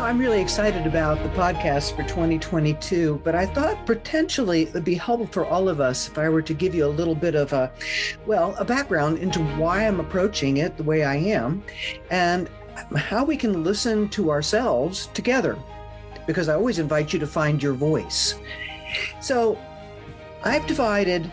I'm really excited about the podcast for 2022, but I thought potentially it would be helpful for all of us if I were to give you a little bit of a background into why I'm approaching it the way I am and how we can listen to ourselves together, because I always invite you to find your voice. So I've divided,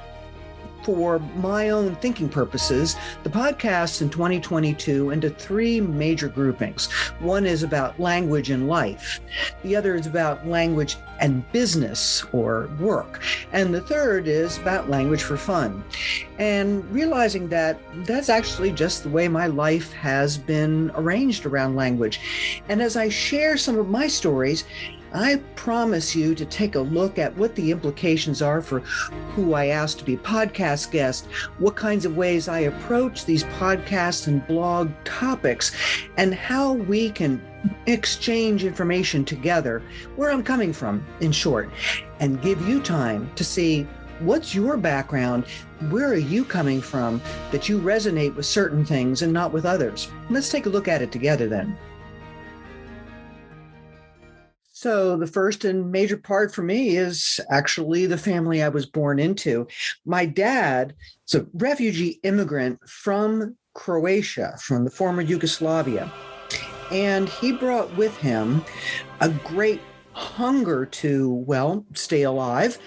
for my own thinking purposes, the podcast in 2022 into three major groupings. One is about language and life. The other is about language and business or work. And the third is about language for fun. And realizing that that's actually just the way my life has been arranged around language. And as I share some of my stories, I promise you to take a look at what the implications are for who I ask to be podcast guest, what kinds of ways I approach these podcasts and blog topics, and how we can exchange information together, where I'm coming from, in short, and give you time to see what's your background, where are you coming from, that you resonate with certain things and not with others. Let's take a look at it together then. So the first and major part for me is actually the family I was born into. My dad is a refugee immigrant from Croatia, from the former Yugoslavia. And he brought with him a great hunger to, stay alive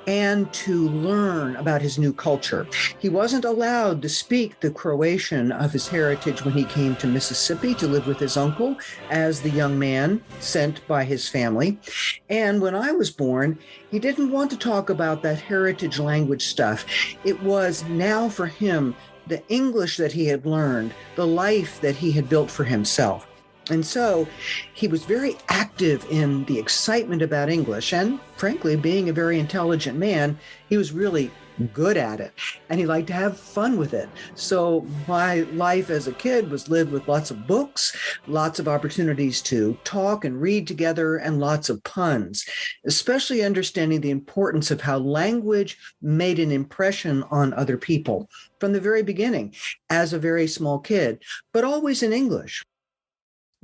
and to learn about his new culture. He wasn't allowed to speak the Croatian of his heritage when he came to Mississippi to live with his uncle as the young man sent by his family. And when I was born, he didn't want to talk about that heritage language stuff. It was now for him the English that he had learned, the life that he had built for himself. And so he was very active in the excitement about English, and frankly, being a very intelligent man, he was really good at it, and he liked to have fun with it. So my life as a kid was lived with lots of books, lots of opportunities to talk and read together, and lots of puns, especially understanding the importance of how language made an impression on other people from the very beginning as a very small kid, but always in English.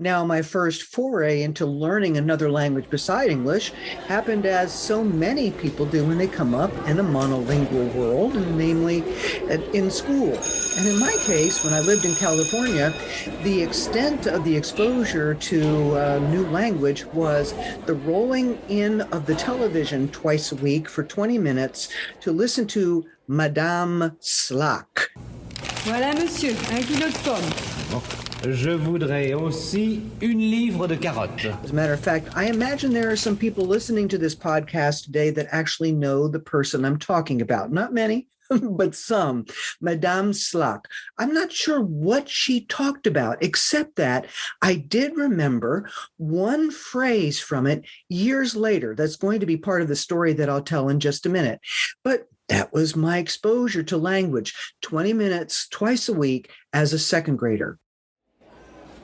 Now, my first foray into learning another language beside English happened as so many people do when they come up in a monolingual world, namely in school. And in my case, when I lived in California, the extent of the exposure to a new language was the rolling in of the television twice a week for 20 minutes to listen to Madame Slack. Voilà, monsieur, 1 kilo de pommes. Bon. Je voudrais aussi une livre de carottes. As a matter of fact, I imagine there are some people listening to this podcast today that actually know the person I'm talking about. Not many, but some. Madame Slack. I'm not sure what she talked about, except that I did remember one phrase from it years later. That's going to be part of the story that I'll tell in just a minute. But that was my exposure to language, 20 minutes twice a week as a second grader.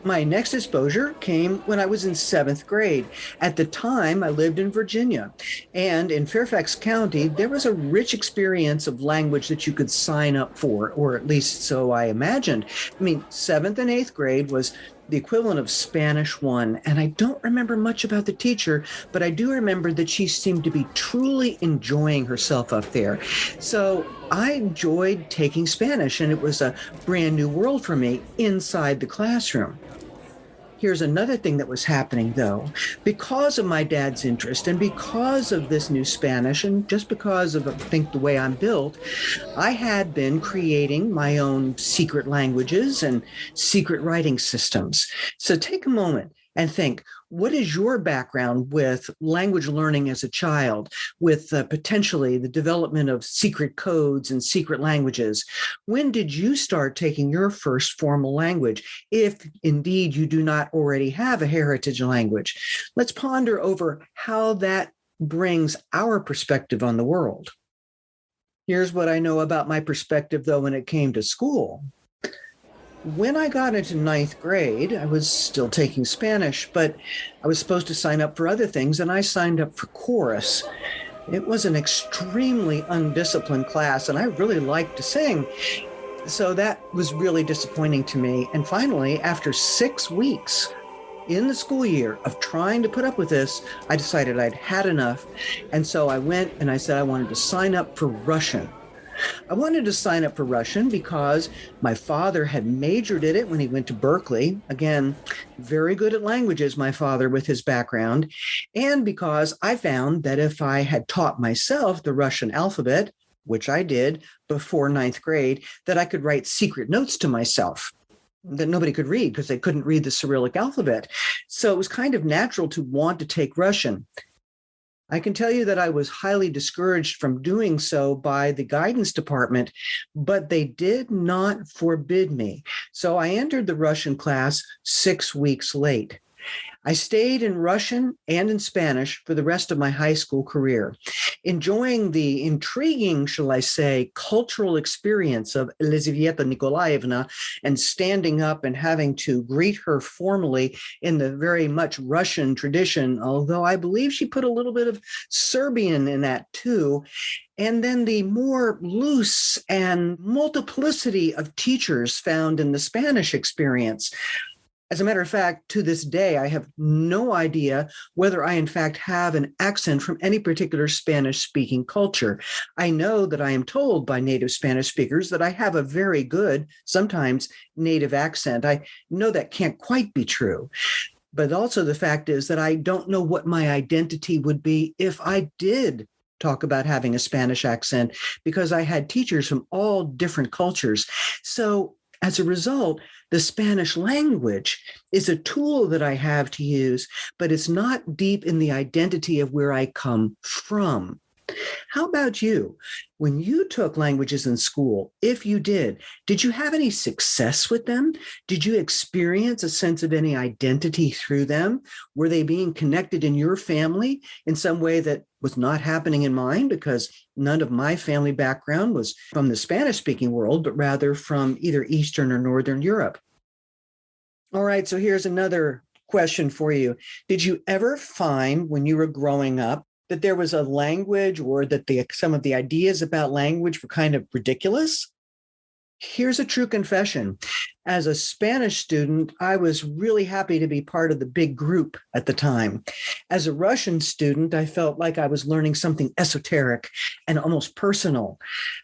My next exposure came when I was in 7th grade. At the time, I lived in Virginia, and in Fairfax County, there was a rich experience of language that you could sign up for, or at least so I imagined. 7th and 8th grade was the equivalent of Spanish 1, and I don't remember much about the teacher, but I do remember that she seemed to be truly enjoying herself up there. So I enjoyed taking Spanish, and it was a brand new world for me inside the classroom. Here's another thing that was happening, though. Because of my dad's interest and because of this new Spanish, and just because of, I think, the way I'm built, I had been creating my own secret languages and secret writing systems. So take a moment and think, what is your background with language learning as a child, with potentially the development of secret codes and secret languages? When did you start taking your first formal language, if indeed you do not already have a heritage language? Let's ponder over how that brings our perspective on the world. Here's what I know about my perspective, though, when it came to school. When I got into 9th grade, I was still taking Spanish, but I was supposed to sign up for other things, and I signed up for chorus. It was an extremely undisciplined class, and I really liked to sing. So that was really disappointing to me. And finally, after 6 weeks, in the school year of trying to put up with this, I decided I'd had enough. And so I went and I said I wanted to sign up for Russian. I wanted to sign up for Russian because my father had majored in it when he went to Berkeley. Again, very good at languages, my father, with his background. And because I found that if I had taught myself the Russian alphabet, which I did before ninth grade, that I could write secret notes to myself that nobody could read because they couldn't read the Cyrillic alphabet. So it was kind of natural to want to take Russian. I can tell you that I was highly discouraged from doing so by the guidance department, but they did not forbid me. So I entered the Russian class 6 weeks late. I stayed in Russian and in Spanish for the rest of my high school career, enjoying the intriguing, shall I say, cultural experience of Elizaveta Nikolaevna and standing up and having to greet her formally in the very much Russian tradition, although I believe she put a little bit of Serbian in that too. And then the more loose and multiplicity of teachers found in the Spanish experience. As a matter of fact, to this day, I have no idea whether I, in fact, have an accent from any particular Spanish-speaking culture. I know that I am told by native Spanish speakers that I have a very good, sometimes native accent. I know that can't quite be true. But also the fact is that I don't know what my identity would be if I did talk about having a Spanish accent, because I had teachers from all different cultures. So as a result, the Spanish language is a tool that I have to use, but it's not deep in the identity of where I come from. How about you? When you took languages in school, if you did you have any success with them? Did you experience a sense of any identity through them? Were they being connected in your family in some way that was not happening in mine? Because none of my family background was from the Spanish-speaking world, but rather from either Eastern or Northern Europe. All right, so here's another question for you. Did you ever find when you were growing up that there was a language or that some of the ideas about language were kind of ridiculous? Here's a true confession. As a Spanish student, I was really happy to be part of the big group at the time. As a Russian student, I felt like I was learning something esoteric and almost personal.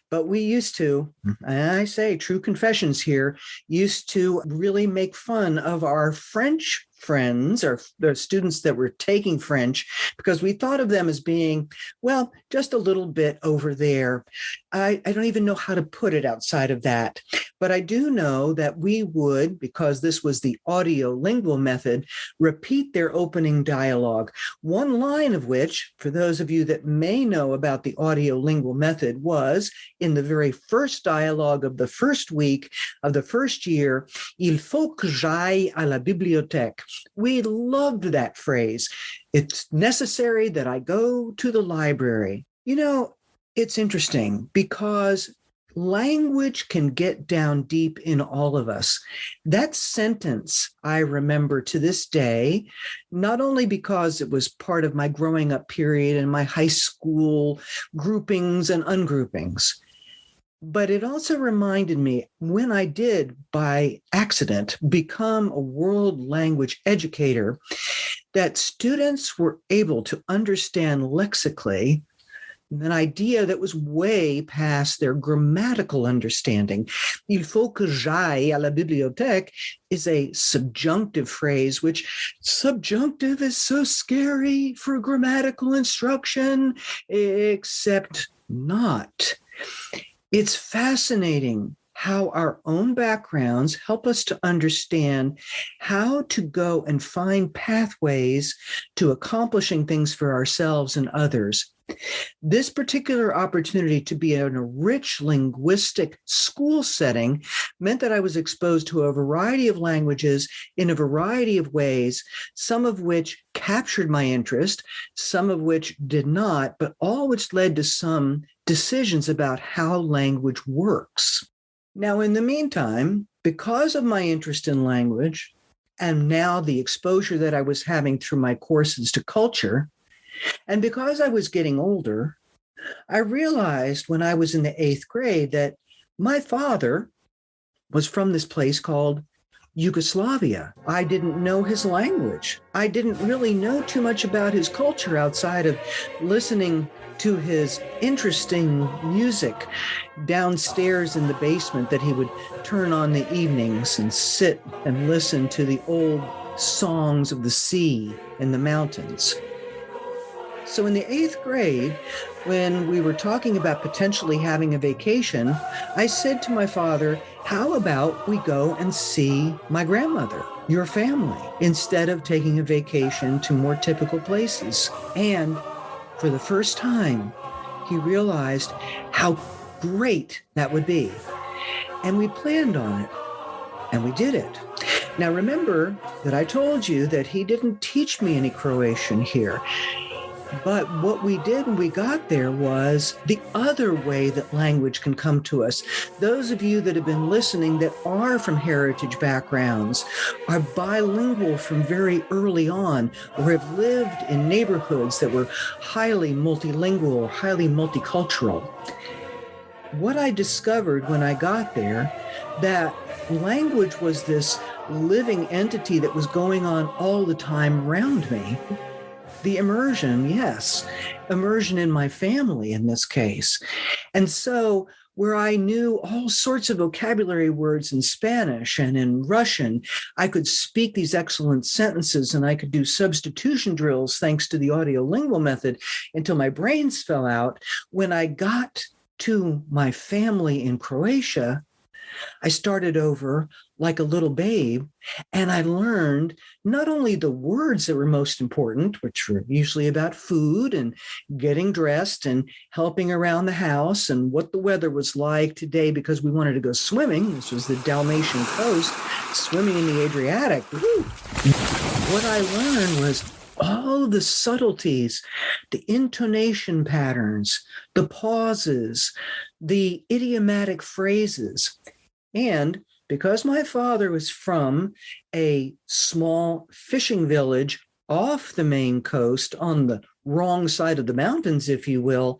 But we used to, and I say true confessions here, used to really make fun of our French friends or the students that were taking French because we thought of them as being, well, just a little bit over there. I don't even know how to put it outside of that. But I do know that we would, because this was the audio-lingual method, repeat their opening dialogue, one line of which, for those of you that may know about the audio-lingual method, was in the very first dialogue of the first week of the first year, Il faut que j'aille à la bibliothèque. We loved that phrase. It's necessary that I go to the library. You know, it's interesting because language can get down deep in all of us. That sentence I remember to this day, not only because it was part of my growing up period and my high school groupings and ungroupings, but it also reminded me when I did, by accident, become a world language educator, that students were able to understand lexically an idea that was way past their grammatical understanding. Il faut que j'aille à la bibliothèque is a subjunctive phrase, which subjunctive is so scary for grammatical instruction, except not. It's fascinating how our own backgrounds help us to understand how to go and find pathways to accomplishing things for ourselves and others. This particular opportunity to be in a rich linguistic school setting meant that I was exposed to a variety of languages in a variety of ways, some of which captured my interest, some of which did not, but all which led to some decisions about how language works. Now, in the meantime, because of my interest in language, and now the exposure that I was having through my courses to culture, and because I was getting older, I realized when I was in the 8th grade that my father was from this place called Yugoslavia. I didn't know his language. I didn't really know too much about his culture outside of listening to his interesting music downstairs in the basement that he would turn on the evenings and sit and listen to the old songs of the sea and the mountains. So in the 8th grade, when we were talking about potentially having a vacation, I said to my father, how about we go and see my grandmother, your family, instead of taking a vacation to more typical places? And for the first time, he realized how great that would be. And we planned on it, and we did it. Now, remember that I told you that he didn't teach me any Croatian here. But what we did when we got there was the other way that language can come to us. Those of you that have been listening that are from heritage backgrounds, are bilingual from very early on, or have lived in neighborhoods that were highly multilingual or highly multicultural. What I discovered when I got there, that language was this living entity that was going on all the time around me. The immersion, yes, immersion in my family in this case. And so where I knew all sorts of vocabulary words in Spanish and in Russian, I could speak these excellent sentences and I could do substitution drills thanks to the audiolingual method until my brains fell out. When I got to my family in Croatia, I started over like a little babe, and I learned not only the words that were most important, which were usually about food and getting dressed and helping around the house and what the weather was like today because we wanted to go swimming. This was the Dalmatian coast, swimming in the Adriatic. Woo! What I learned was all the subtleties, the intonation patterns, the pauses, the idiomatic phrases. And because my father was from a small fishing village off the main coast on the wrong side of the mountains, if you will,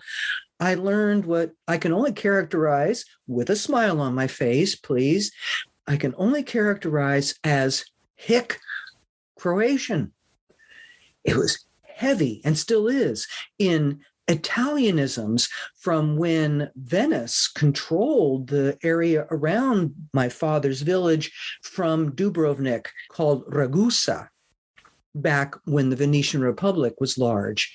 I learned what I can only characterize with a smile on my face, please. I can only characterize as hick Croatian. It was heavy and still is in Italianisms from when Venice controlled the area around my father's village from Dubrovnik, called Ragusa, back when the Venetian Republic was large.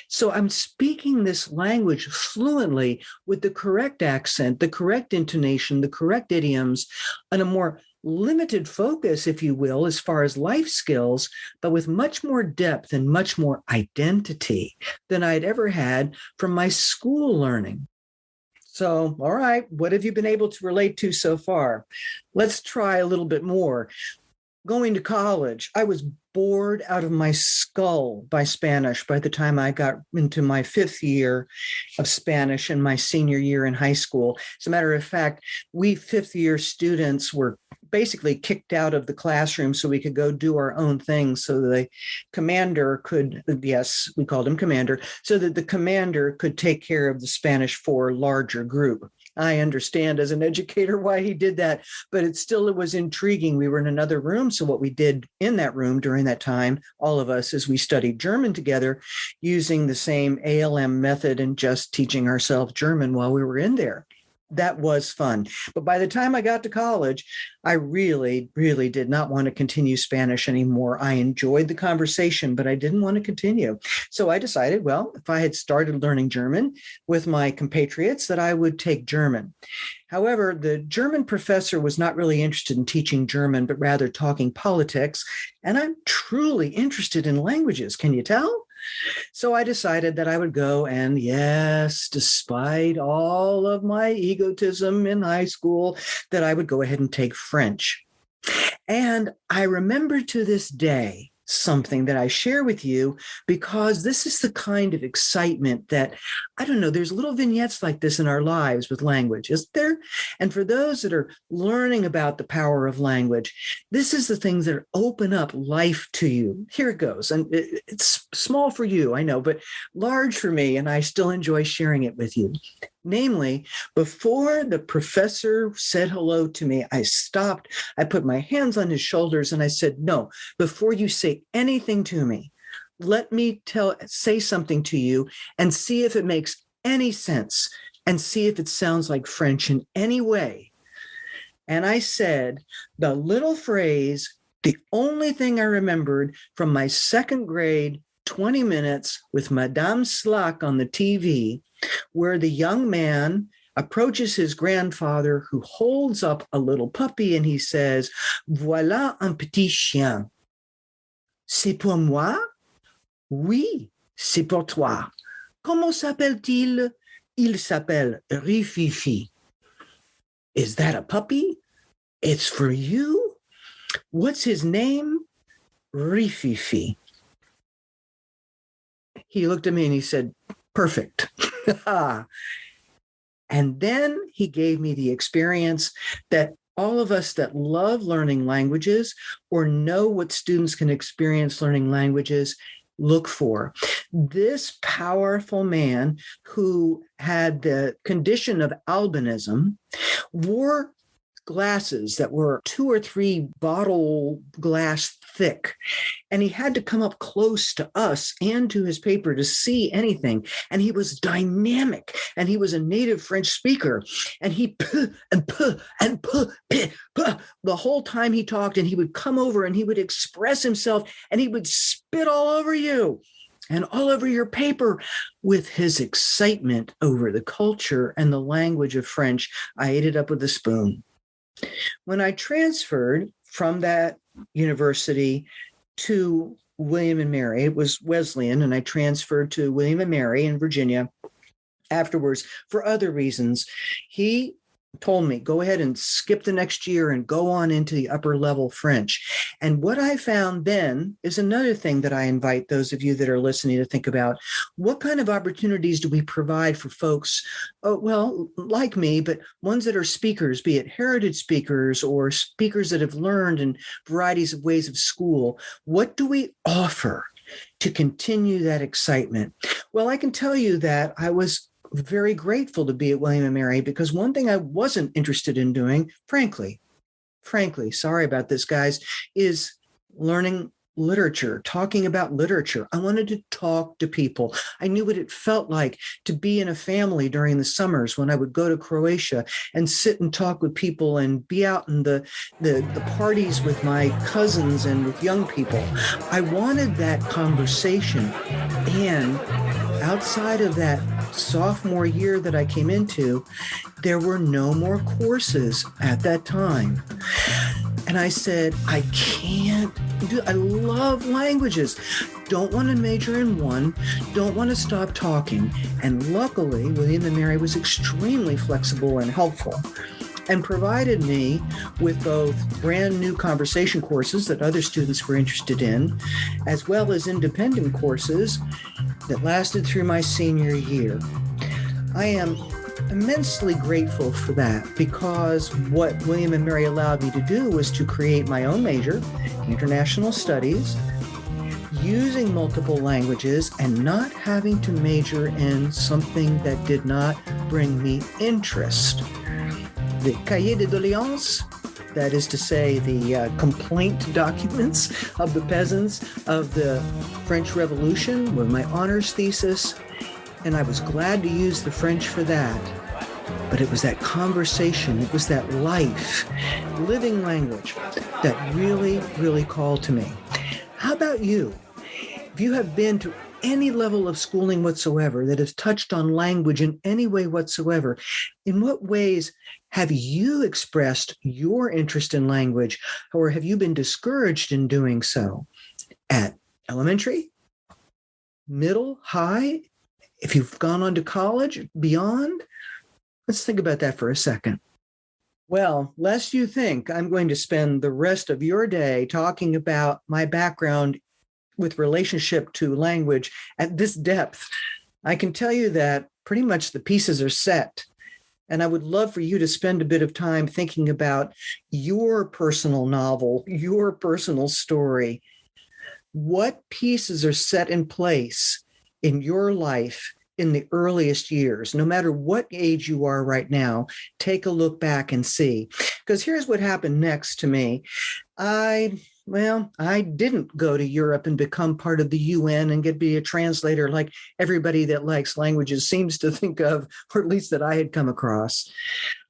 So I'm speaking this language fluently with the correct accent, the correct intonation, the correct idioms, on a more limited focus, if you will, as far as life skills, but with much more depth and much more identity than I'd ever had from my school learning. So, all right, what have you been able to relate to so far? Let's try a little bit more. Going to college, I was bored out of my skull by Spanish by the time I got into my 5th year of Spanish and my senior year in high school. As a matter of fact, we 5th year students were basically kicked out of the classroom so we could go do our own thing, so the commander could, yes, we called him commander, so that the commander could take care of the Spanish for larger group. I understand as an educator why he did that, but it was intriguing. We were in another room. So what we did in that room during that time, all of us, is we studied German together using the same ALM method and just teaching ourselves German while we were in there. That was fun. But by the time I got to college, I really, really did not want to continue Spanish anymore. I enjoyed the conversation, but I didn't want to continue. So I decided, well, if I had started learning German with my compatriots, that I would take German. However, the German professor was not really interested in teaching German, but rather talking politics. And I'm truly interested in languages. Can you tell? So I decided that I would go and, yes, despite all of my egotism in high school, that I would go ahead and take French. And I remember to this day something that I share with you, because this is the kind of excitement that, I don't know, there's little vignettes like this in our lives with language, isn't there? And for those that are learning about the power of language, this is the things that open up life to you. Here it goes. And it's small for you, I know, but large for me, and I still enjoy sharing it with you. Namely, before the professor said hello to me, I stopped, I put my hands on his shoulders, and I said, no, before you say anything to me, let me say something to you and see if it makes any sense and see if it sounds like French in any way. And I said the little phrase, the only thing I remembered from my second grade 20 minutes with Madame Slack on the TV, where the young man approaches his grandfather who holds up a little puppy and he says, "Voilà un petit chien. C'est pour moi? Oui, c'est pour toi. Comment s'appelle-t-il? Il s'appelle Rififi." Is that a puppy? It's for you? What's his name? Rififi. He looked at me and he said, perfect. And then he gave me the experience that all of us that love learning languages or know what students can experience learning languages look for. This powerful man who had the condition of albinism wore glasses that were 2 or 3 bottle glass thick. And he had to come up close to us and to his paper to see anything. And he was dynamic. And he was a native French speaker. And he the whole time he talked, and he would come over and he would express himself and he would spit all over you and all over your paper with his excitement over the culture and the language of French. I ate it up with a spoon. When I transferred from that university to William and Mary, it was Wesleyan, and I transferred to William and Mary in Virginia afterwards for other reasons. He told me, go ahead and skip the next year and go on into the upper level French. And what I found then is another thing that I invite those of you that are listening to think about. What kind of opportunities do we provide for folks, like me, but ones that are speakers, be it heritage speakers or speakers that have learned in varieties of ways of school? What do we offer to continue that excitement? Well, I can tell you that I was very grateful to be at William and Mary, because one thing I wasn't interested in doing, frankly, sorry about this, guys, is learning literature, talking about literature. I wanted to talk to people. I knew what it felt like to be in a family during the summers when I would go to Croatia and sit and talk with people and be out in the parties with my cousins and with young people. I wanted that conversation. And outside of that sophomore year that I came into, there were no more courses at that time. And I said, I love languages. Don't want to major in one, don't want to stop talking. And luckily, William and Mary was extremely flexible and helpful and provided me with both brand new conversation courses that other students were interested in, as well as independent courses that lasted through my senior year. I am immensely grateful for that, because what William and Mary allowed me to do was to create my own major, international studies, using multiple languages and not having to major in something that did not bring me interest. The cahier de doléances, that is to say, the complaint documents of the peasants of the French Revolution, were my honors thesis, and I was glad to use the French for that. But it was that conversation, it was that life, living language that really, really called to me. How about you? If you have been to any level of schooling whatsoever that has touched on language in any way whatsoever, in what ways have you expressed your interest in language, or have you been discouraged in doing so? At elementary, middle, high, if you've gone on to college, beyond? Let's think about that for a second. Well, lest you think I'm going to spend the rest of your day talking about my background with relationship to language at this depth, I can tell you that pretty much the pieces are set. And I would love for you to spend a bit of time thinking about your personal novel, your personal story. What pieces are set in place in your life in the earliest years, no matter what age you are right now, take a look back and see. Because here's what happened next to me. I didn't go to Europe and become part of the UN and get be a translator like everybody that likes languages seems to think of, or at least that I had come across.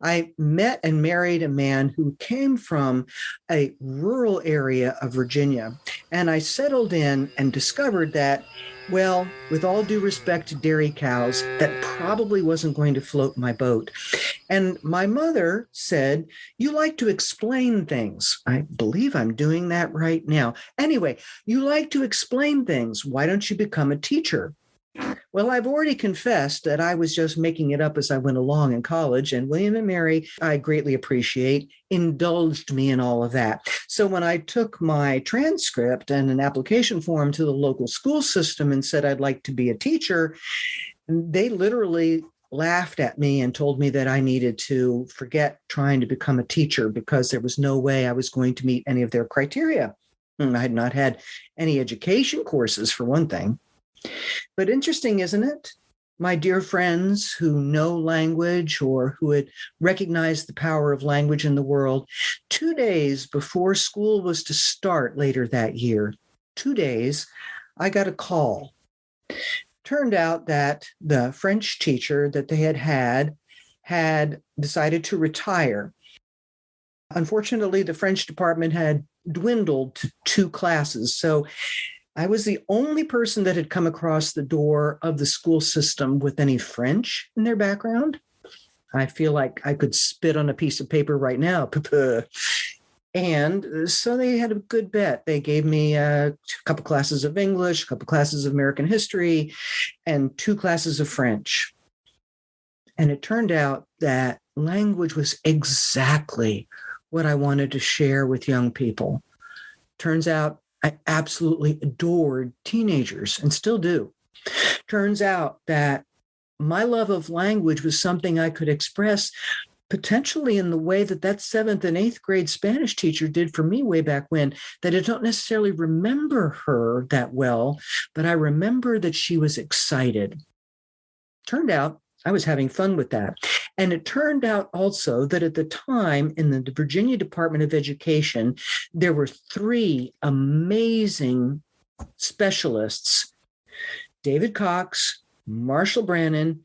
I met and married a man who came from a rural area of Virginia, and I settled in and discovered that, well, with all due respect to dairy cows, that probably wasn't going to float my boat. And my mother said, "You like to explain things." I believe I'm doing that right now. Anyway, you like to explain things. Why don't you become a teacher? Well, I've already confessed that I was just making it up as I went along in college, and William and Mary, I greatly appreciate, indulged me in all of that. So when I took my transcript and an application form to the local school system and said I'd like to be a teacher, they literally laughed at me and told me that I needed to forget trying to become a teacher because there was no way I was going to meet any of their criteria. I had not had any education courses, for one thing. But interesting, isn't it? My dear friends who know language or who had recognized the power of language in the world, 2 days before school was to start later that year, 2 days, I got a call. Turned out that the French teacher that they had decided to retire. Unfortunately, the French department had dwindled to 2 classes. So I was the only person that had come across the door of the school system with any French in their background. I feel like I could spit on a piece of paper right now. And so they had a good bet. They gave me a couple classes of English, a couple classes of American history, and 2 classes of French. And it turned out that language was exactly what I wanted to share with young people. Turns out I absolutely adored teenagers and still do. Turns out that my love of language was something I could express potentially in the way that 7th and 8th grade Spanish teacher did for me way back when, that I don't necessarily remember her that well, but I remember that she was excited. Turned out I was having fun with that. And it turned out also that at the time in the Virginia Department of Education, there were 3 amazing specialists, David Cox, Marshall Brannon,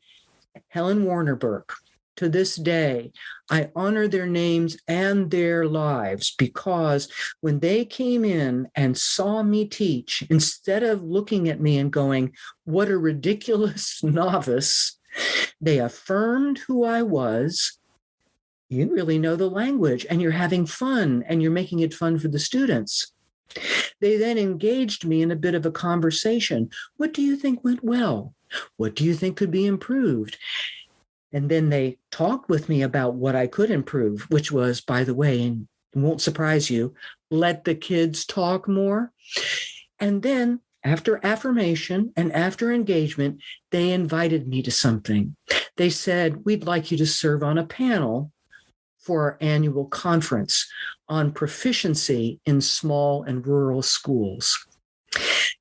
Helen Warner Burke. To this day, I honor their names and their lives because when they came in and saw me teach, instead of looking at me and going, "What a ridiculous novice," they affirmed who I was. You really know the language and you're having fun and you're making it fun for the students. They then engaged me in a bit of a conversation. What do you think went well? What do you think could be improved? And then they talked with me about what I could improve, which was, by the way, and it won't surprise you, let the kids talk more. And then after affirmation and after engagement, they invited me to something. They said, "We'd like you to serve on a panel for our annual conference on proficiency in small and rural schools."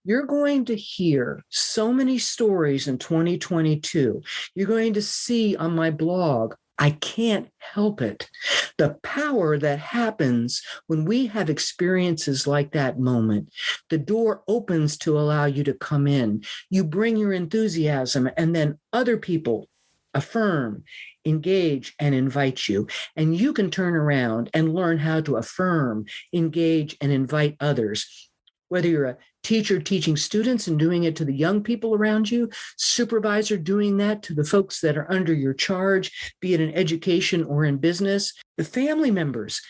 You're going to hear so many stories in 2022. You're going to see on my blog, I can't help it, the power that happens when we have experiences like that moment. The door opens to allow you to come in. You bring your enthusiasm, and then other people affirm, engage, and invite you. And you can turn around and learn how to affirm, engage, and invite others. Whether you're a teacher teaching students and doing it to the young people around you, supervisor doing that to the folks that are under your charge, be it in education or in business, the family members,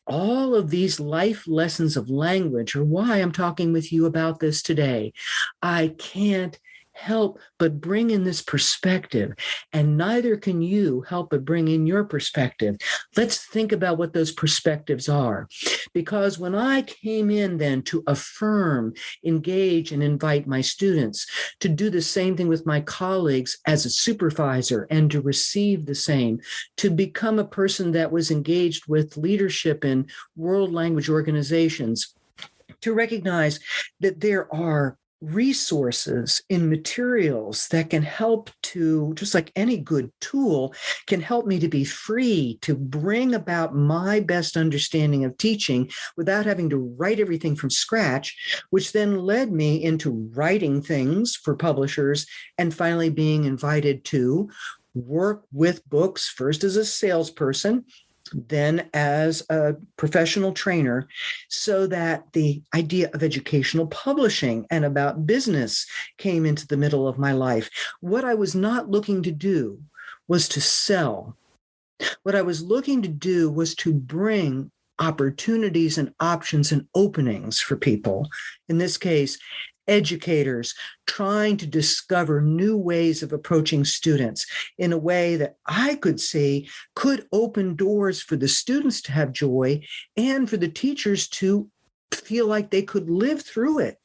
all of these life lessons of language are why I'm talking with you about this today. I can't help but bring in this perspective, and neither can you help but bring in your perspective. Let's think about what those perspectives are. Because when I came in then to affirm, engage, and invite my students to do the same thing with my colleagues as a supervisor and to receive the same, to become a person that was engaged with leadership in world language organizations, to recognize that there are resources, in materials that can help to, just like any good tool, can help me to be free to bring about my best understanding of teaching without having to write everything from scratch, which then led me into writing things for publishers and finally being invited to work with books, first as a salesperson, then as a professional trainer, so that the idea of educational publishing and about business came into the middle of my life. What I was not looking to do was to sell. What I was looking to do was to bring opportunities and options and openings for people. In this case, educators trying to discover new ways of approaching students in a way that I could see could open doors for the students to have joy and for the teachers to feel like they could live through it.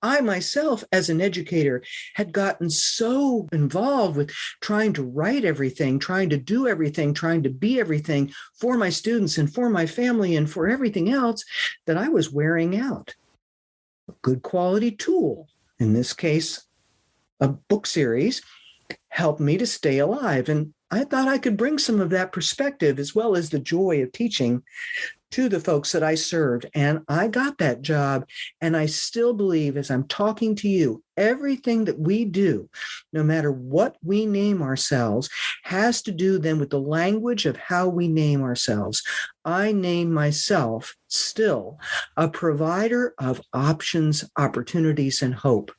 I myself, as an educator, had gotten so involved with trying to write everything, trying to do everything, trying to be everything for my students and for my family and for everything else that I was wearing out. A good quality tool, in this case, a book series, helped me to stay alive. And I thought I could bring some of that perspective as well as the joy of teaching to the folks that I served. And I got that job. And I still believe, as I'm talking to you, everything that we do, no matter what we name ourselves, has to do then with the language of how we name ourselves. I name myself still a provider of options, opportunities, and hope.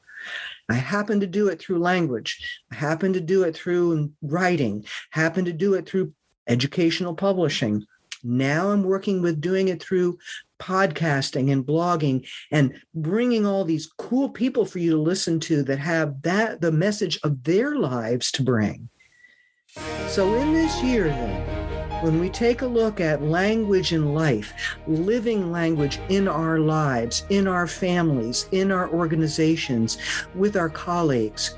I happen to do it through language. I happen to do it through writing, happen to do it through educational publishing. Now I'm working with doing it through podcasting and blogging and bringing all these cool people for you to listen to that have the message of their lives to bring. So in this year then, when we take a look at language in life, living language in our lives, in our families, in our organizations, with our colleagues,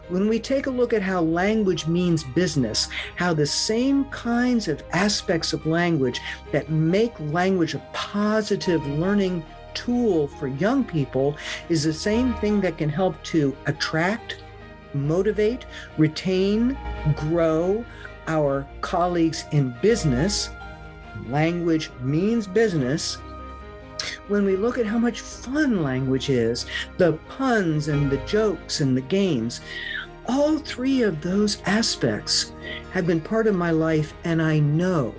when we take a look at how language means business, how the same kinds of aspects of language that make language a positive learning tool for young people is the same thing that can help to attract, motivate, retain, grow our colleagues in business. Language means business. When we look at how much fun language is, the puns and the jokes and the games, all three of those aspects have been part of my life, and I know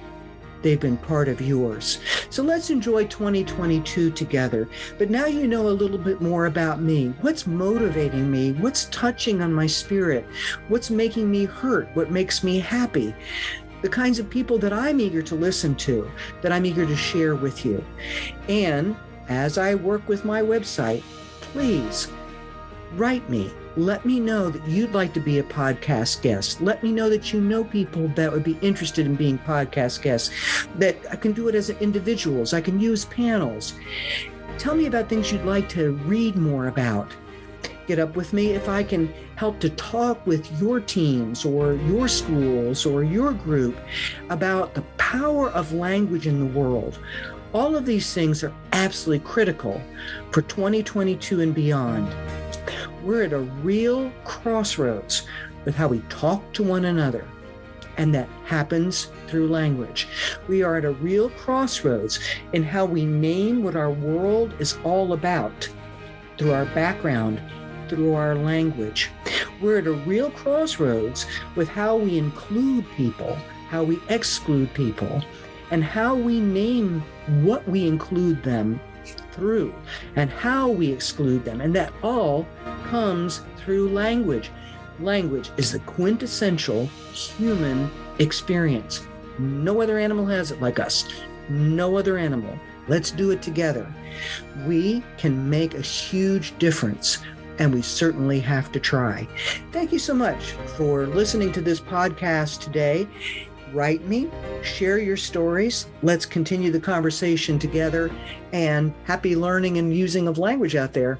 they've been part of yours. So let's enjoy 2022 together. But now you know a little bit more about me. What's motivating me? What's touching on my spirit? What's making me hurt? What makes me happy? The kinds of people that I'm eager to listen to, that I'm eager to share with you. And as I work with my website, please write me. Let me know that you'd like to be a podcast guest. Let me know that you know people that would be interested in being podcast guests, that I can do it as individuals. I can use panels. Tell me about things you'd like to read more about. Get up with me if I can help to talk with your teams or your schools or your group about the power of language in the world. All of these things are absolutely critical for 2022 and beyond. We're at a real crossroads with how we talk to one another, and that happens through language. We are at a real crossroads in how we name what our world is all about through our background, through our language. We're at a real crossroads with how we include people, how we exclude people, and how we name what we include them through and how we exclude them. And that all comes through language. Language is the quintessential human experience. No other animal has it like us. No other animal. Let's do it together. We can make a huge difference, and we certainly have to try. Thank you so much for listening to this podcast today. Write me, share your stories. Let's continue the conversation together, and happy learning and using of language out there.